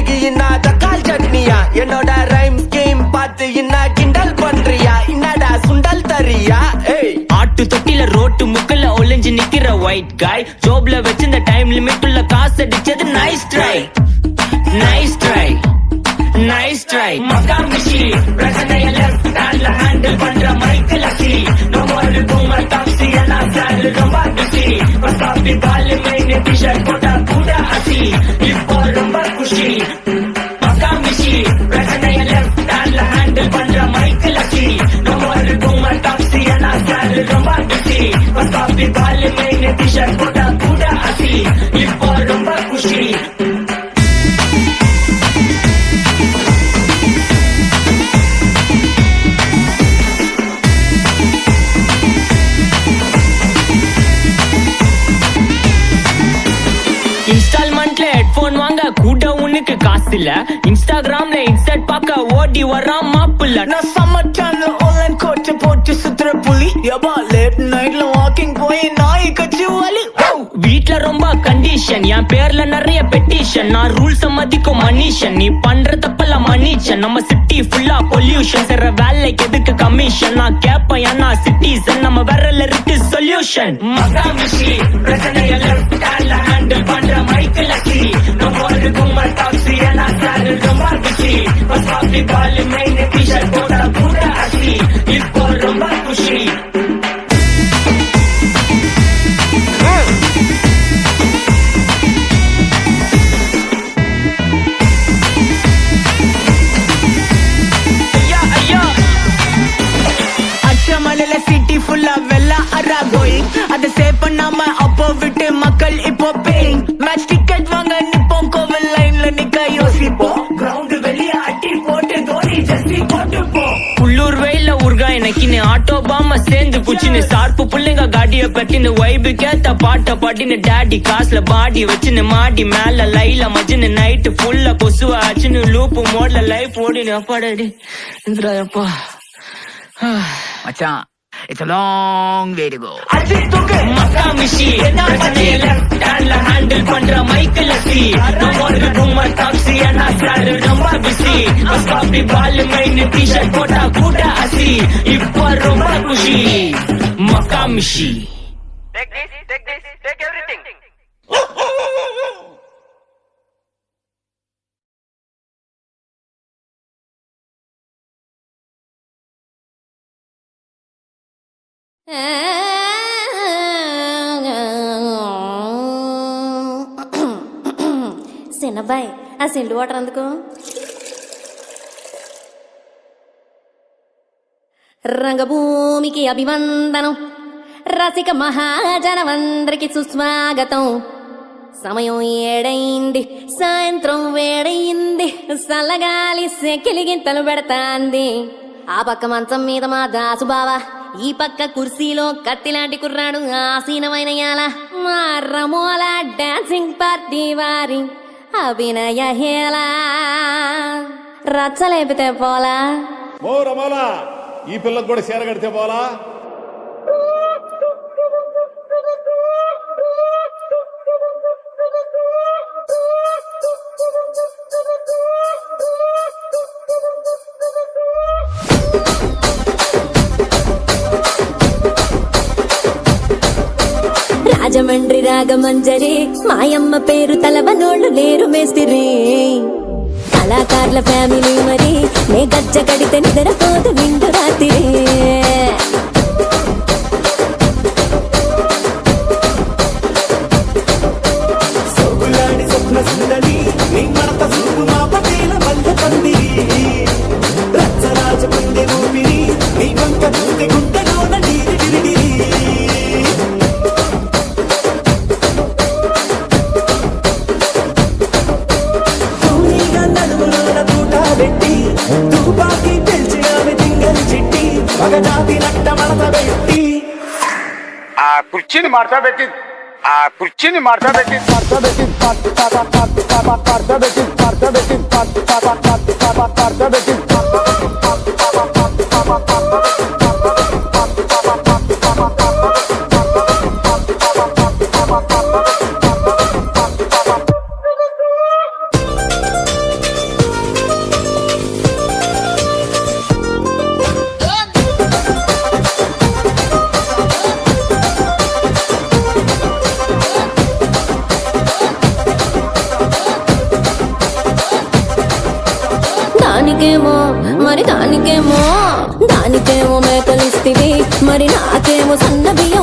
இன்னைக்கு என்ன தக்காளி சட்னியா என்னோட ரைம் ஸ்கீம் பார்த்து என்ன கிண்டல் பண்றியா என்னடா சுண்டல் தரியா ஆட்டு தொட்டில ரோட்டு முக்கல்ல ஒளிஞ்சு நிக்கிற ஒயிட் காய் ஜோப்ல வச்சிருந்த டைம் லிமிட் உள்ள காசு அடிச்சது nice try nice try nice try மகாமிஷி பிரச்சனைய லெஃப்ட் ஹேண்ட்ல ஹேண்டில் பண்ற மைக்கேல் அசி நோ மோர் பூமர் டாக்ஸி எல்லாம் சால் ரொம்ப பிஸி பசாபி பால் மேனே டி-ஷர்ட் போட்டா கூட அசி இப்போ ரொம்ப குஷி மகாமிஷி பிரச்சனைய லெஃப்ட் ஹேண்ட்ல ஹேண்டில் பண்ற மைக்கேல் அசி நோ மோர் பூமர் டாக்ஸி எல்லாம் சால் ரொம்ப பிஸி பசாபி பால் மேனே டி-ஷர்ட் போட்டா கூட அசி இப்போ ரொம்ப குஷி இன்ஸ்டால்மெண்ட்ல ஹெட்போன் வாங்க கூட உனக்கு காசு இல்ல இன்ஸ்டாகிராம்ல இன்ஸ்டன்ட் பாக்க ஓடி வரான் மாப்பிள்ள நான் சம்மர் டைம்ல ஆன்லைன் கோட் போட்டு சுத்துற புலி யபா லேட் நைட்ல வாக்கிங் போய் நாய் கச்சி வலி வீட்ல ரொம்ப கண்டிஷன் என் பேர்ல நிறைய பெட்டிஷன் நான் ரூல்ஸ் மதிக்கும் மனுஷன் நீ பண்ற தப்பெல்லாம் மன்னிச்சன் நம்ம சிட்டி ஃபுல்லா பொல்யூஷன் செய்ற வேலைக்கு எதுக்கு கமிஷன் நான் கேப்பேன் ஏன்னா சிட்டிசன் நம்ம விரல்ல இருக்கு சொல்யூஷன் மகாமிஷி பிரச்சனைய லெஃப்ட் ஹேண்ட்ல ஹேண்டில் பண்ற மைக்கேல் அசி நம்ம ஒரு கும்பல் டாக்ஸி எல்லாம் சாரு ரொம்ப பிஸி பசாபி பால் மேனே டி-ஷர்ட் போட்டா கூட அசி இப்போ ரொம்ப குஷி சிட்டி ஃபுல்லா வெள்ள அரா கோயிங் அதை சேவ் பண்ணாம அப்போ விட்டு மக்கள் இப்போ பேயிங் மேட்ச் டிக்கெட் வாங்க நிப்போம் கோவில் லைன்ல நிக்க யோசிப்போம் கிரவுண்ட் வெளிய அட்டி போட்டு தோனி ஜெர்சி போட்டு போ உள்ளூர் வெயில உருகா எனக்குன்னு ஆட்டோ பாம சேர்ந்து புச்சின்னு சார்பு புள்ளைங்க காடிய பட்டின்னு வைபு கேத்த பாட்ட பாட்டின்னு டாடி காசுல பாடி வச்சுன்னு மாடி மேல லைல மஜின்னு நைட்டு ஃபுல்லா கொசுவ ஆச்சுன்னு லூப்பு மோட்ல லைஃப் ஓடினு அப்பாடாடி இந்திரா அப்பா மச்சான் it's a long way to go மகாமிஷி பிரச்சனைய லெஃப்ட் ஹேண்ட்ல ஹேண்டில் பண்ற மைக்கேல் அசி நம்ம ஒரு பூமர் டாக்ஸி என்னா சாரு ரொம்ப பிஸி பசாபி பால் மேனே டி-ஷர்ட் போட்டா கூட அசி இப்போ ரொம்ப குஷி மகாமிஷி take everything చిన్నబ్బాయి ఆ సిండు వాటర్ అందుకు రంగభూమికి అభివందనం రసిక మహాజనమందరికి సుస్వాగతం సమయం ఏడైంది సాయంత్రం వేడయింది చల్లగాలి సెకిలిగింతలు పెడతాంది ఆ పక్క మంచం మీద మా దాసు బావా ఈ పక్క కుర్సీలో కత్తిలాంటి కుర్రాడు ఆసీనమైన యాల మా రమోల డాన్సింగ్ పార్టీ వారి అభినయ హేలా రచ్చలేపితే పోలా ఓ రమోలా ఈ పిల్లకు కూడా చీర కడితే పోలా రాజమండ్రి రాగమంజరి మాయమ్మ పేరు తలవనోళ్ళు లేరు మేస్తిరి కళాకారుల ఫ్యామిలీ మరి నే గజ్జ కడితే నిద్రపోదు నిండు రాత్రి కుర్చీని మార్చా పెట్టి దానికేమో మేకలిస్తివి మరి నాకేమో సన్న బియ్యం